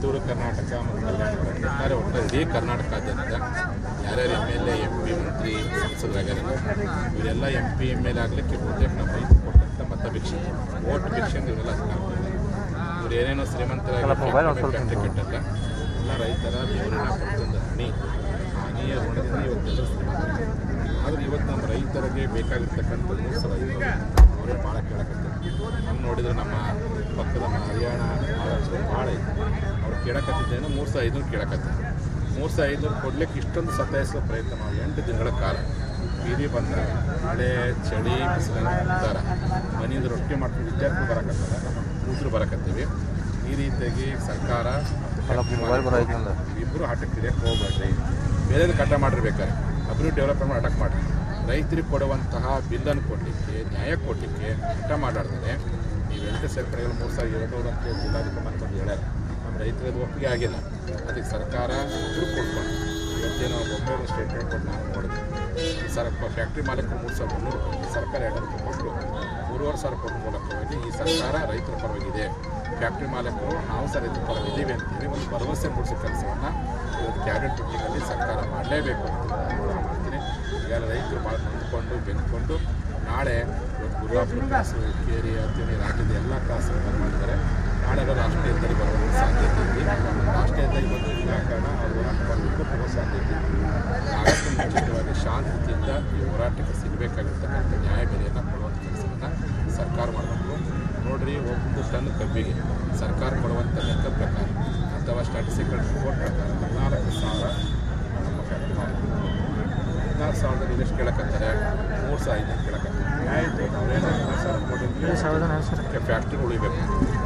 ಬೆಂಗಳೂರು ಕರ್ನಾಟಕ ಮತ್ತು ಕಲ್ಯಾಣ ಒಟ್ಟು ಇಡೀ ಕರ್ನಾಟಕದಾದ್ಯಂತ ಯಾರ್ಯಾರು MLA MP ಮಂತ್ರಿ ಸಂಸದರಾಗ್ಯಾರ ಇವರೆಲ್ಲ MP MLA ಆಗಲಿಕ್ಕೆ ಬಹುತೇಕ ನಮ್ಮ ರೈತರು ಕೊಟ್ಟಂಥ ಮತ ಭಿಕ್ಷೆ ಓಟ್ ಭಿಕ್ಷೆ ಇವರೆಲ್ಲ ಇವ್ರು ಏನೇನೋ ಶ್ರೀಮಂತರಾಗಿ ಕೆಟ್ಟಲ್ಲ ಎಲ್ಲ ರೈತರ ಬೆವರಿನ ಕೊಟ್ಟಂತ ಹಾನಿಯ ಋಣದಿಂದ ಇವತ್ತೆಲ್ಲ ಶ್ರೀಮಂತರು. ಆದರೆ ಇವತ್ತು ನಮ್ಮ ರೈತರಿಗೆ ಬೇಕಾಗಿರ್ತಕ್ಕಂಥ 3,500 ಅವರೇ ಭಾಳ ಕೇಳಕತ್ತಾರೆ. ನಮ್ಮ ನೋಡಿದ್ರೆ ನಮ್ಮ ಪಕ್ಕದ ಹರಿಯಾಣ ಮಹಾರಾಷ್ಟ್ರ ಭಾಳ ಐತೆ ಅವ್ರು ಕೇಳಕತ್ತಿದ್ದೇನೋ 3,500 ಕೇಳಕತ್ತಾರೆ. 3,500 ಕೊಡ್ಲಿಕ್ಕೆ ಇಷ್ಟೊಂದು ಸತಾಯಿಸೋ ಪ್ರಯತ್ನ ಮಾಡಿ 8 ದಿನಗಳ ಕಾಲ ಬೀದಿ ಬಂದಾಗ ಮಳೆ ಚಳಿ ಬಿಸಿಲಾರ ಮನೆಯಿಂದ ರೊಟ್ಟಿ ಮಾಡ್ಕೊಂಡು ವಿದ್ಯಾರ್ಥಿಗಳು ಬರಕತ್ತಾರ, ಕೂತರು ಬರಕತ್ತೀವಿ. ಈ ರೀತಿಯಾಗಿ ಸರ್ಕಾರ ಇಬ್ಬರು ಆಟಕ್ಕೆ ಹಿಡಿಯಕ್ಕೆ ಹೋಗ್ಬೇಡ್ರಿ, ಬೇರೆ ಕಟ್ಟ ಮಾಡಿರ್ಬೇಕಾರೆ ಅಭಿವೃದ್ಧಿ ಡೆವಲಪ್ಮೆಂಟ್ ಅಟಕ್ ಮಾಡಿರಿ. ರೈತರಿಗೆ ಕೊಡುವಂತಹ ಬಿಲ್ಲನ್ನು ಕೊಡಲಿಕ್ಕೆ ನ್ಯಾಯ ಕೊಡಲಿಕ್ಕೆ ಕಟ್ಟ ಮಾತಾಡ್ತಾರೆ. ನೀವು ಎಂಟು ಸರ್ಕಾರಗಳು 3,200 ಅಂತ ಜಿಲ್ಲಾಧಿಕಾರಿ ಅಂತಂದು ಹೇಳ್ಯಾರ. ನಮ್ಮ ರೈತರಿಗೆ ಒಪ್ಪಿಗೆ ಆಗಿಲ್ಲ. ಅದಕ್ಕೆ ಸರ್ಕಾರ ದುಡ್ಡು ಕೊಡ್ಕೊಂಡು ಇವತ್ತೇನೋ ಬೊಂಬೆ ಸ್ಟೇಟ್ಮೆಂಟ್ ಕೊಟ್ಟು ನಾನು ನೋಡಿದೆ. ಫ್ಯಾಕ್ಟ್ರಿ ಮಾಲೀಕರು 3,300 ಸರ್ಕಾರ 200 ಕೊಟ್ಟು 3,500 ಕೊಡೋ ಮೂಲಕವಾಗಿ ಈ ಸರ್ಕಾರ ರೈತರ ಪರವಾಗಿದೆ. ಫ್ಯಾಕ್ಟ್ರಿ ಮಾಲೀಕರು ನಾವು ಸಹ ರೈತರ ಪರವಿದ್ದೀವಿ ಅಂತೇಳಿ ಒಂದು ಭರವಸೆ ಮೂಡಿಸೋ ಕೆಲಸವನ್ನು ಇವತ್ತು ಕ್ಯಾಬಿನೆಟ್ ಮೀಟಿಂಗಲ್ಲಿ ಸರ್ಕಾರ ಮಾಡಲೇಬೇಕು ಅಂತ ಮಾಡ್ತೀನಿ. ಈಗ ರೈತರು ಭಾಳ ನೊಂದ್ಕೊಂಡು ಬೆಂದ್ಕೊಂಡು ನಾಳೆ ಇವತ್ತು ಗುರುವಾಪುರ ಕ್ಲಾಸು ಕೇರಿ ಅಂತೇಳಿ ರಾಜ್ಯದ ಎಲ್ಲ ಕ್ಲಾಸು ಬಂದ್ ಮಾಡಿದ್ದಾರೆ. ನಾಳೆ ರಾಷ್ಟ್ರೀಯ ಹೆದ್ದಾರಿ ಬರುವ ಸಾಧ್ಯತೆ ಇದೆ. ರಾಷ್ಟ್ರೀಯ ಹೆದ್ದಾರಿ ಬಂದು ವಿನಾಕಾರಣ ಅವರು ಹೋರಾಟ ಮಾಡಬೇಕು ಬರುವ ಸಾಧ್ಯತೆ ಇದೆ. ನಾಲ್ಕು ಮುಂಚಿತವಾಗಿ ಶಾಂತಿಯಿಂದ ಈ ಹೋರಾಟಕ್ಕೆ ಸಿಗಬೇಕಾಗಿರ್ತಕ್ಕಂಥ ನ್ಯಾಯ ಬೆಲೆಯನ್ನು ಕೊಡುವಂಥ ಕೆಲಸವನ್ನು ಸರ್ಕಾರ ಮಾಡಬೇಕು. ನೋಡಿರಿ, ಒಂದು ಟನ್ ಕಬ್ಬಿಗೆ ಸರ್ಕಾರ ಕೊಡುವಂಥ ಲೆಕ್ಕ ಪ್ರಕಾರ ಅಥವಾ ಸ್ಟ್ಯಾಟಿಸ್ಟಿಕಲ್ ರಿಪೋರ್ಟ್ ಪ್ರಕಾರ 14,000 ನಮ್ಮ ಫ್ಯಾಕ್ಟ್ರಿ ಮಾಡಿದ್ರು. 14,000 ಎಷ್ಟು ಕೇಳಕತ್ತಾರೆ? 3,500 ಕೇಳಕತ್ತಾರೆ. ಆಯಿತು, ನಾವೇನು 14,000 ಫ್ಯಾಕ್ಟ್ರಿ ಉಳಿಬೇಕು.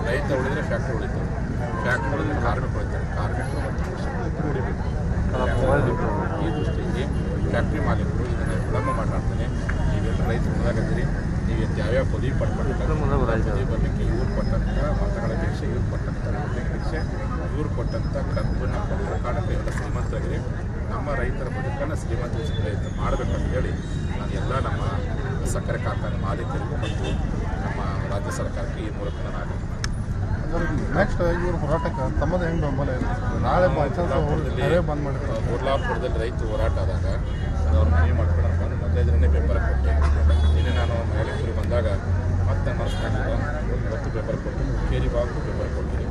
ರೈತ ಉಳಿದ್ರೆ ಫ್ಯಾಕ್ಟ್ರಿ ಉಳಿತಾರೆ, ಫ್ಯಾಕ್ಟ್ರಿ ಉಳಿದ್ರೆ ಕಾರ್ಮಿಕ ಉಳಿತಾರೆ, ಕಾರ್ಮಿಕರು ಮತ್ತು ಉಳಿಬೇಕು. ಈ ದೃಷ್ಟಿಗೆ ಫ್ಯಾಕ್ಟ್ರಿ ಮಾಲೀಕರು ಇದನ್ನು ವಿಳಂಬ ಮಾತಾಡ್ತಾನೆ. ನೀವೆಲ್ಲ ರೈತರು ಮುಂದಾಗತ್ತೀರಿ, ನೀವು ಯಾವ್ಯಾವ ಪದವಿ ಪಡ್ಕೊಂಡು ಪದವಿ ಬರಲಿಕ್ಕೆ ಇವ್ರು ಕೊಟ್ಟಂಥ ಮತಗಳ ಭಿಕ್ಷೆ, ಇವ್ರು ಕೊಟ್ಟಂಥ ಭಿಕ್ಷೆ, ಇವ್ರು ಕೊಟ್ಟಂಥ ಕಬ್ಬನ್ನ ಕೊಟ್ಟರೆ ಕಾರಣಕ್ಕೆ ಎಲ್ಲ ಶ್ರೀಮಂತರಾಗಿರಿ. ನಮ್ಮ ರೈತರ ಬದುಕನ್ನು ಶ್ರೀಮಂತ ಪ್ರಯತ್ನ ಮಾಡಬೇಕಂತ ಹೇಳಿ ನಾನು ಎಲ್ಲ ನಮ್ಮ ಸಕ್ಕರೆ ಕಾರ್ಖಾನೆ ಮಾಲೀಕರಿಗೂ ಮತ್ತು ನಮ್ಮ ರಾಜ್ಯ ಸರ್ಕಾರಕ್ಕೆ ಈ ಮೂಲಕ ನಾನು ಆಗ್ರಹ ಮಾಡ್ತೀನಿ. ನೆಕ್ಸ್ಟ್ ಇವರು ಹೋರಾಟಕ್ಕೆ ತಮ್ಮದು ಹೆಂಗೆ ಬೆಂಬಲ ಇಲ್ಲ? ನಾಳೆ ಬಂದ್ ಮಾಡಿದ್ರು. ಕೊರ್ಲಾಪುರದಲ್ಲಿ ರೈತ ಹೋರಾಟ ಆದಾಗ ಅವ್ರ ಮನೆ ಮಾಡ್ಕೊಂಡು ಬಂದು 15 ದಿನನೇ ಬೆಂಬಲ ಕೊಟ್ಟೆ. ನಿನ್ನೆ ನಾನು ಮೈಲಪುರಿ ಬಂದಾಗ ಮತ್ತೆ ಮನಸ್ಸಿನಾಗ ಇವತ್ತು ಬೆಂಬಲ ಕೊಟ್ಟು ಕೇರಿ ಭಾಗಕ್ಕೂ ಬೆಂಬಲ ಕೊಡ್ತೀನಿ.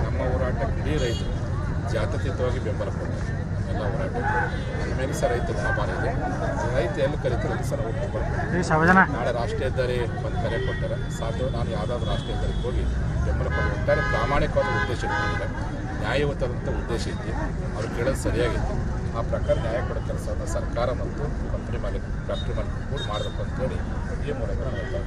ನಮ್ಮ ಹೋರಾಟಕ್ಕೆ ಇಡೀ ರೈತರು ಜಾತ್ಯತೀತವಾಗಿ ಬೆಂಬಲ ಕೊಡ್ತಾರೆ. ಎಲ್ಲ ಹೋರಾಟ ನನ್ನ ಮೇಲೆ ಸಹ ರೈತರು ಸಭಾನ ಇದೆ. ರೈತ ಎಲ್ಲಿ ಕರೀತಾರೆ ಸರ್ ನಾಳೆ ರಾಷ್ಟ್ರೀಯ ಹೆದ್ದಾರಿ ಬಂದು ಕರೆ ಕೊಡ್ತಾರೆ. ಸಾಧ್ಯ ನಾನು ಯಾವುದಾದ್ರೂ ರಾಷ್ಟ್ರೀಯ ಹೆದ್ದಾರಿಗೆ ಹೋಗಿ ಬೆಂಬಲ ಕೊಟ್ಟು ಒಟ್ಟಾರೆ ಪ್ರಾಮಾಣಿಕವಾದ ಉದ್ದೇಶ ಇಟ್ಕೊಂಡಿದ್ದಾರೆ. ನ್ಯಾಯಯುತವಾದಂಥ ಉದ್ದೇಶ ಇತ್ತು. ಅವ್ರು ಕೇಳೋದು ಸರಿಯಾಗಿತ್ತು. ಆ ಪ್ರಕಾರ ನ್ಯಾಯ ಕೊಡೋ ಕೆಲಸವನ್ನು ಸರ್ಕಾರ ಮತ್ತು ಕಂಪ್ನಿ ಮಾಲೀಕ ಫ್ಯಾಕ್ಟ್ರಿ ಮಾಲೀಕರು ಕೂಡ ಮಾಡಬೇಕು ಅಂತೇಳಿ ಈ ಮೂಲಕ ನಾನು ಹೇಳ್ತಾ